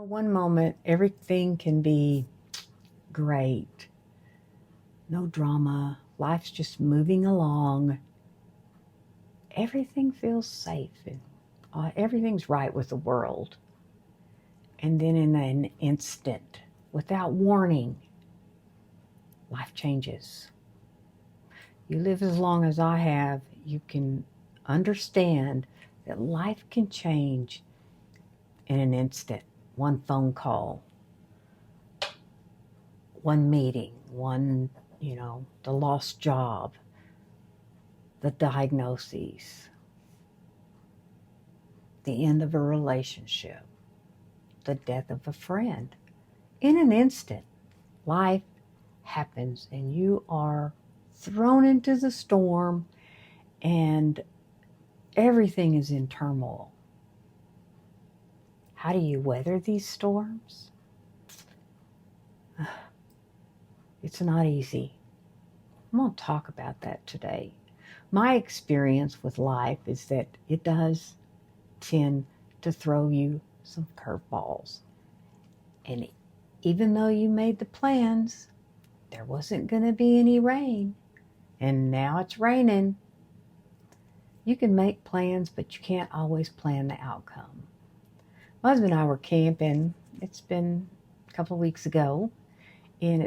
One moment, everything can be great. No drama. Life's just moving along. Everything feels safe and everything's right with the world. And then in an instant, without warning, life changes. You live as long as I have, you can understand that life can change in an instant. One phone call, one meeting, the lost job, the diagnoses, the end of a relationship, the death of a friend. In an instant, life happens and you are thrown into the storm and everything is in turmoil. How do you weather these storms? It's not easy. I'm going to talk about that today. My experience with life is that it does tend to throw you some curveballs. And even though you made the plans, there wasn't going to be any rain. And now it's raining. You can make plans, but you can't always plan the outcome. My husband and I were camping. It's been a couple of weeks ago. And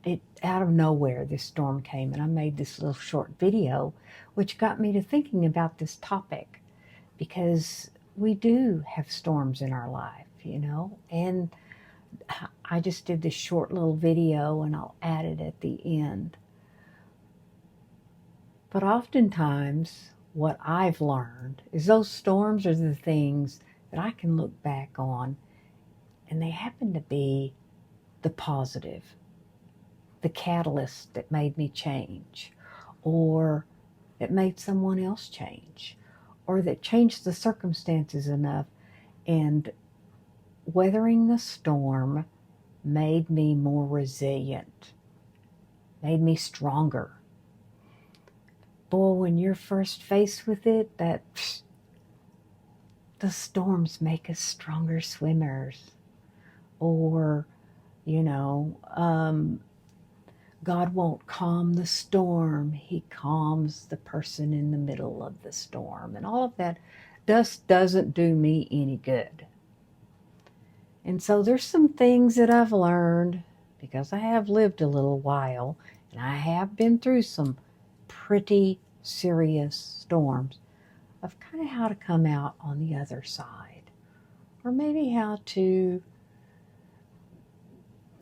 it out of nowhere, this storm came. And I made this little short video, which got me to thinking about this topic. Because we do have storms in our life, and I just did this short little video and I'll add it at the end. But oftentimes what I've learned is those storms are the things that I can look back on and they happen to be the positive, the catalyst that made me change, or that made someone else change, or that changed the circumstances enough, and weathering the storm made me more resilient, made me stronger. Boy, when you're first faced with it, the storms make us stronger swimmers. Or, God won't calm the storm. He calms the person in the middle of the storm. And all of that just doesn't do me any good. And so there's some things that I've learned because I have lived a little while and I have been through some pretty serious storms of kind of how to come out on the other side, or maybe how to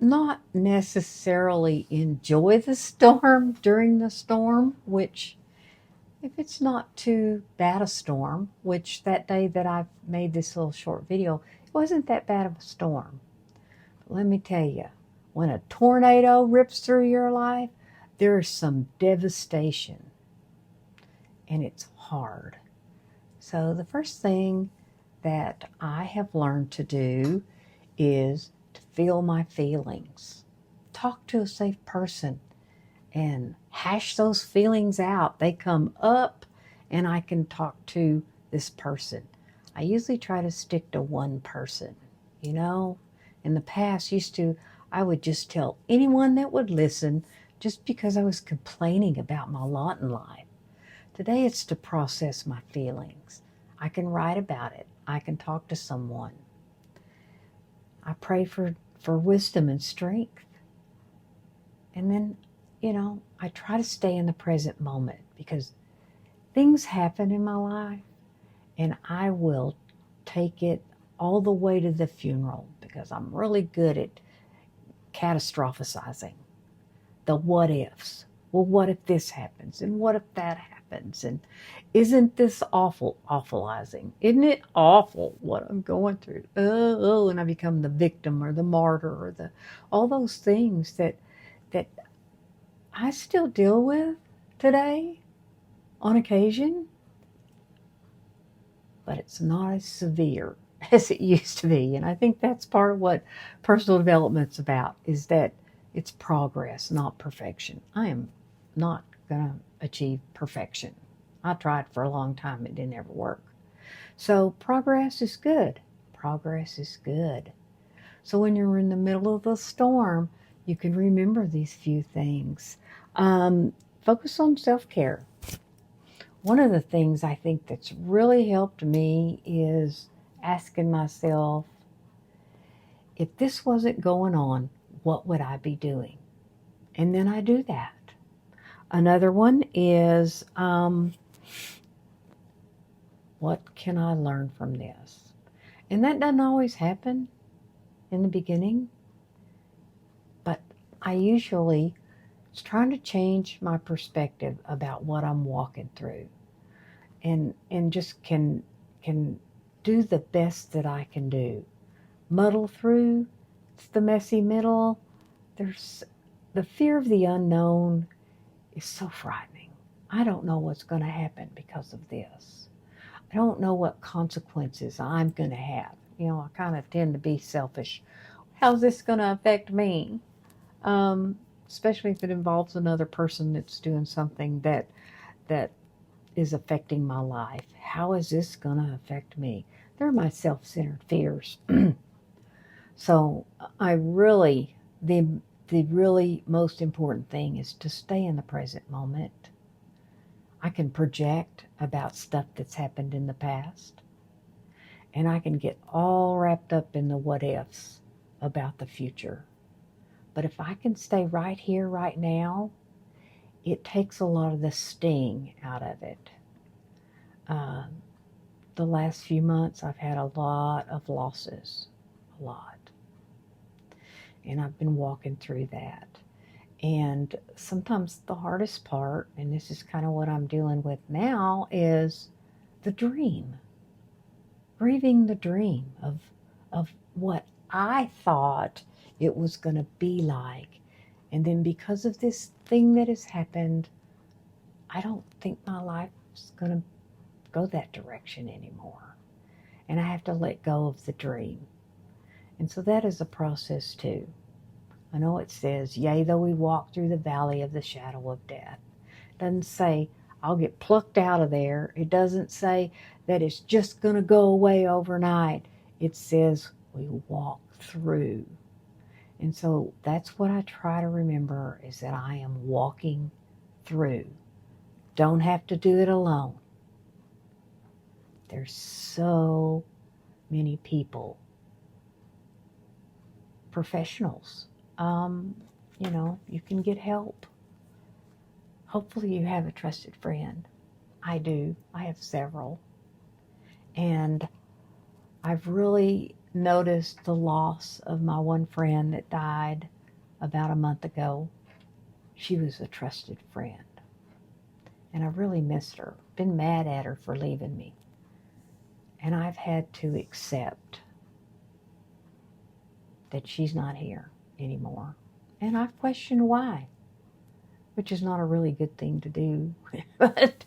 not necessarily enjoy the storm during the storm, which if it's not too bad a storm, which that day that I made this little short video, it wasn't that bad of a storm. But let me tell you, when a tornado rips through your life, there's some devastation and it's hard. So the first thing that I have learned to do is to feel my feelings. Talk to a safe person and hash those feelings out. They come up and I can talk to this person. I usually try to stick to one person. In the past I would just tell anyone that would listen just because I was complaining about my lot in life. Today it's to process my feelings. I can write about it. I can talk to someone. I pray for wisdom and strength. And then, I try to stay in the present moment because things happen in my life and I will take it all the way to the funeral because I'm really good at catastrophizing. The what ifs. Well, what if this happens? And what if that happens? And isn't this awfulizing? Isn't it awful what I'm going through? And I become the victim or the martyr or all those things that I still deal with today on occasion, but it's not as severe as it used to be. And I think that's part of what personal development's about, is that it's progress, not perfection. I am not going to achieve perfection. I tried for a long time. It didn't ever work. So progress is good. Progress is good. So when you're in the middle of the storm, you can remember these few things. Focus on self-care. One of the things I think that's really helped me is asking myself, if this wasn't going on, what would I be doing? And then I do that. Another one is, what can I learn from this? And that doesn't always happen in the beginning, but I usually, it's trying to change my perspective about what I'm walking through, and just can do the best that I can do. Muddle through. It's the messy middle. There's the fear of the unknown is so frightening. I don't know what's going to happen because of this. I don't know what consequences I'm going to have. You know, I kind of tend to be selfish. How's this going to affect me? Especially if it involves another person that's doing something that is affecting my life. How is this going to affect me? They're my self-centered fears. So I really, the really most important thing is to stay in the present moment. I can project about stuff that's happened in the past, and I can get all wrapped up in the what ifs about the future. But if I can stay right here, right now, it takes a lot of the sting out of it. The last few months, I've had a lot of losses, a lot. And I've been walking through that. And sometimes the hardest part, and this is kind of what I'm dealing with now, is the dream. Grieving the dream of what I thought it was going to be like. And then because of this thing that has happened, I don't think my life's going to go that direction anymore. And I have to let go of the dream. And so that is a process too. I know it says, yea, though we walk through the valley of the shadow of death. It doesn't say I'll get plucked out of there. It doesn't say that it's just going to go away overnight. It says we walk through. And so that's what I try to remember, is that I am walking through. Don't have to do it alone. There's so many people, professionals. You know, you can get help. Hopefully you have a trusted friend. I do. I have several. And I've really noticed the loss of my one friend that died about a month ago. She was a trusted friend. And I really missed her. Been mad at her for leaving me. And I've had to accept that she's not here anymore. And I've questioned why, which is not a really good thing to do, but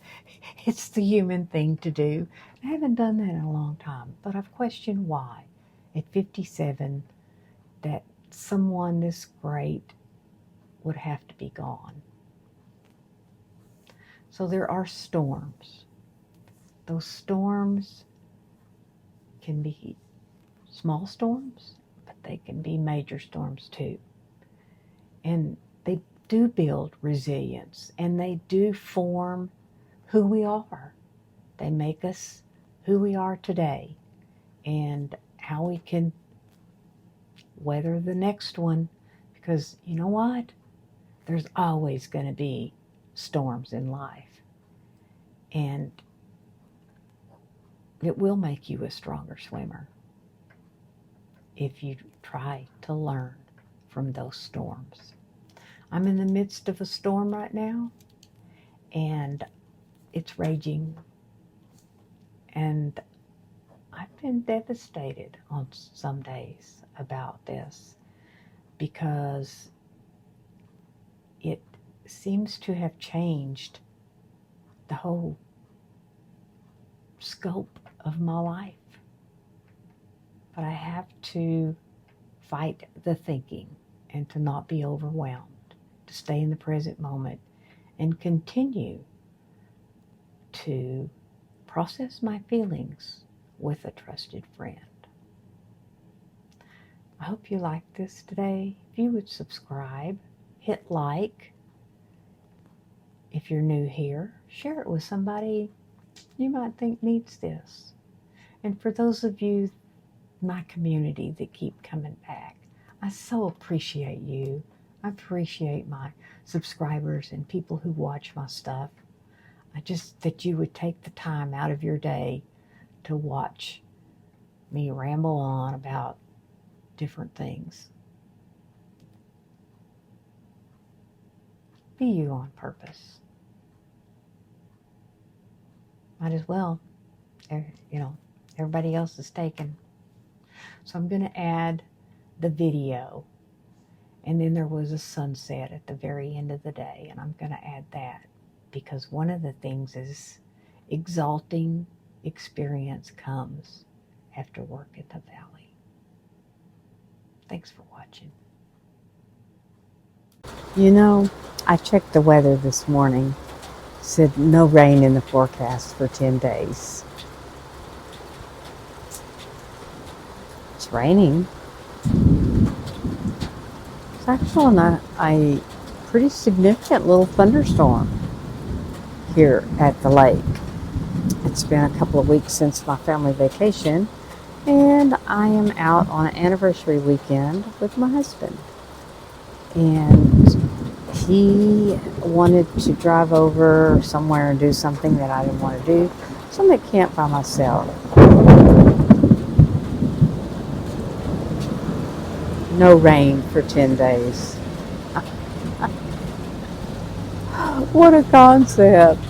it's the human thing to do. I haven't done that in a long time, but I've questioned why at 57 that someone this great would have to be gone. So there are storms. Those storms can be small storms, but they can be major storms too. And they do build resilience, and they do form who we are. They make us who we are today, and how we can weather the next one. Because you know what? There's always going to be storms in life, and it will make you a stronger swimmer if you try to learn from those storms. I'm in the midst of a storm right now, and it's raging, and I've been devastated on some days about this, because it seems to have changed the whole scope of my life. But I have to fight the thinking and to not be overwhelmed, to stay in the present moment and continue to process my feelings with a trusted friend. I hope you liked this today. If you would subscribe, hit like. If you're new here, share it with somebody you might think needs this. And for those of you, my community that keep coming back, I so appreciate you. I appreciate my subscribers and people who watch my stuff. I just that you would take the time out of your day to watch me ramble on about different things. Be you on purpose. Might as well. Everybody else is taken. So I'm going to add the video. And then there was a sunset at the very end of the day. And I'm going to add that because one of the things is exalting experience comes after work at the valley. Thanks for watching. I checked the weather this morning. It said no rain in the forecast for 10 days. It's raining. It's actually a pretty significant little thunderstorm here at the lake. It's been a couple of weeks since my family vacation, and I am out on an anniversary weekend with my husband. And he wanted to drive over somewhere and do something that I didn't want to do, so I'm at camp by myself. No rain for 10 days. What a concept.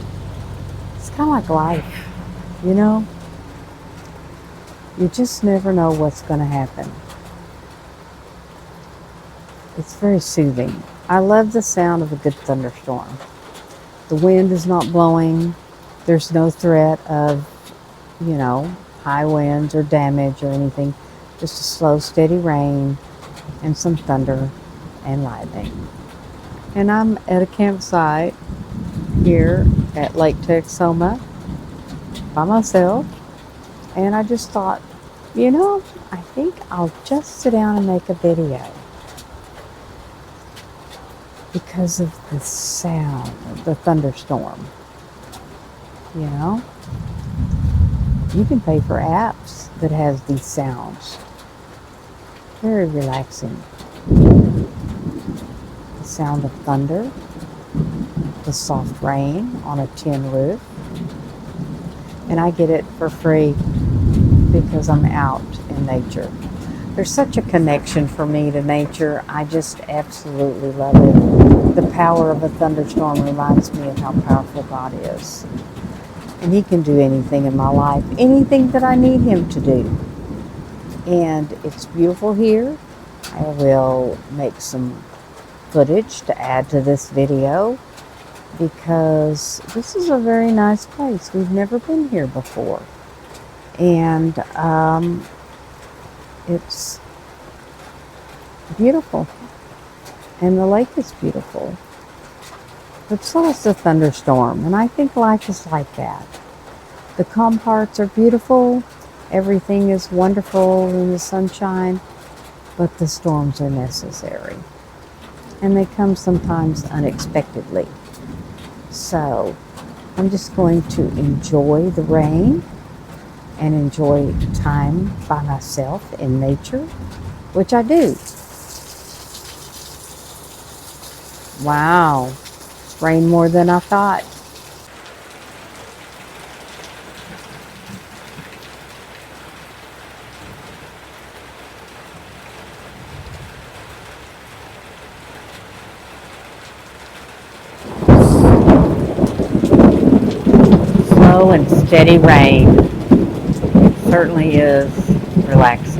It's kind of like life, You just never know what's going to happen. It's very soothing. I love the sound of a good thunderstorm. The wind is not blowing. There's no threat of, high winds or damage or anything. Just a slow, steady rain and some thunder and lightning. And I'm at a campsite here at Lake Texoma by myself. And I just thought, I think I'll just sit down and make a video because of the sound of the thunderstorm. You can pay for apps that has these sounds. Very relaxing. The sound of thunder, the soft rain on a tin roof. And I get it for free because I'm out in nature. There's such a connection for me to nature. I just absolutely love it. The power of a thunderstorm reminds me of how powerful God is. And He can do anything in my life, anything that I need Him to do. And it's beautiful here. I will make some footage to add to this video because this is a very nice place. We've never been here before. And it's beautiful. And the lake is beautiful. But so is the thunderstorm. And I think life is like that. The calm parts are beautiful. Everything is wonderful in the sunshine. But the storms are necessary. And they come sometimes unexpectedly. So I'm just going to enjoy the rain and enjoy time by myself in nature, which I do. Wow, it's rained more than I thought. Slow and steady rain. It certainly is relaxing.